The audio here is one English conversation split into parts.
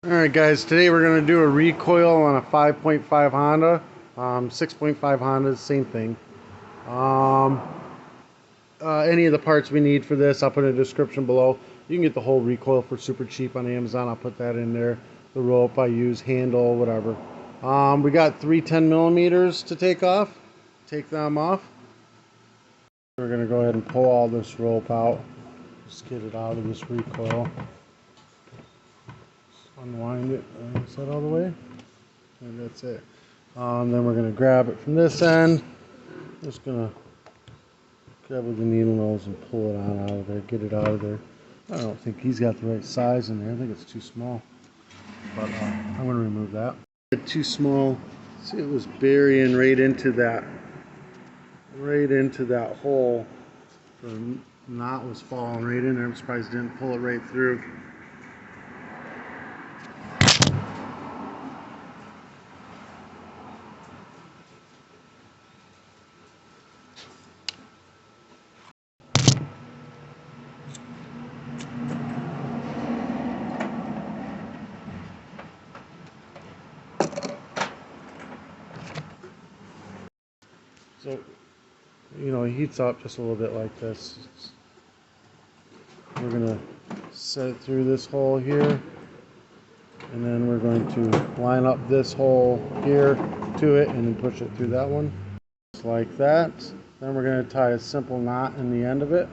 Alright guys, today we're going to do a recoil on a 5.5 Honda. 6.5 Honda, same thing. Any of the parts we need for this, I'll put in the description below. You can get the whole recoil for super cheap on Amazon. I'll put that in there. The rope I use, handle, whatever. We got 3 10mm to take off. Take them off. We're going to go ahead and pull all this rope out. Just get it out of this recoil. Unwind it. Is that all the way? And that's it. Then we're going to grab it from this end. Just going to grab with the needle nose and pull it out of there. Get it out of there. I don't think he's got the right size in there. I think it's too small. But I'm going to remove that. Too small. See, it was burying right into that hole. The knot was falling right in there. I'm surprised it didn't pull it right through. So, it heats up just a little bit like this. We're going to set it through this hole here, and then we're going to line up this hole here to it and then push it through that one. Just like that. Then we're going to tie a simple knot in the end of it.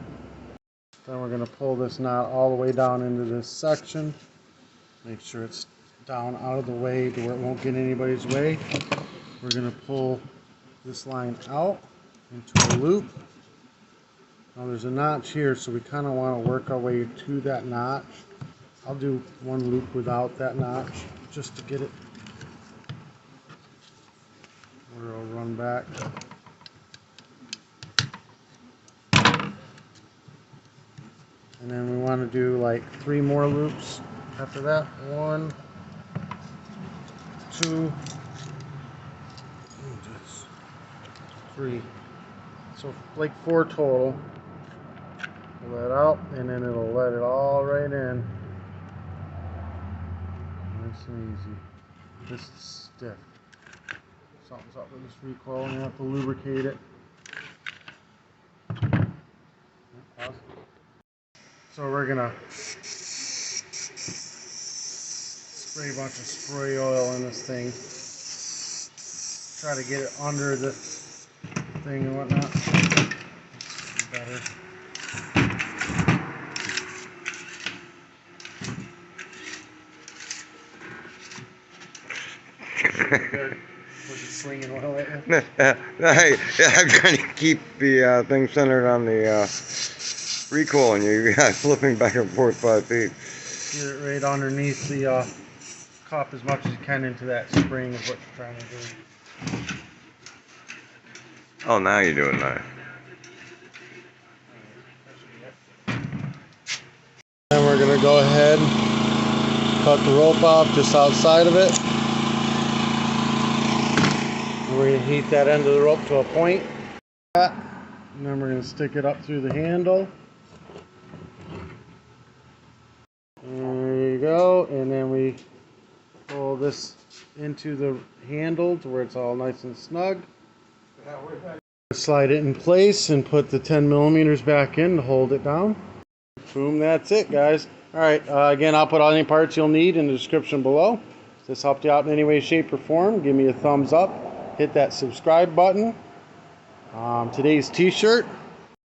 Then we're going to pull this knot all the way down into this section. Make sure it's down out of the way to where it won't get in anybody's way. We're going to pull this line out into a loop. Now there's a notch here, so we kind of want to work our way to that notch. I'll do one loop without that notch just to get it where it'll run back. And then we want to do like 3 more loops after that. 1, 2, 3. So like 4 total. Pull that out, and then it'll let it all right in. Nice and easy. This is stiff. Something's up with this recoil, and you have to lubricate it. So we're gonna spray a bunch of spray oil in this thing. Try to get it under this thing and whatnot. Better. Good. Was it slinging oil at you? I'm trying to keep the thing centered on the recoil, and you guys flipping back and forth 5 feet. Get it right underneath the cup as much as you can into that spring is what you're trying to do. Oh, now you're doing that. Then we're going to go ahead, cut the rope off just outside of it. And we're going to heat that end of the rope to a point. And then we're going to stick it up through the handle. There you go. And then we pull this into the handle to where it's all nice and snug. Slide it in place and put the 10mm back in to hold it down. Boom, that's it, guys. Alright, again, I'll put all any parts you'll need in the description below. If this helped you out in any way, shape, or form, give me a thumbs up. Hit that subscribe button. Today's t-shirt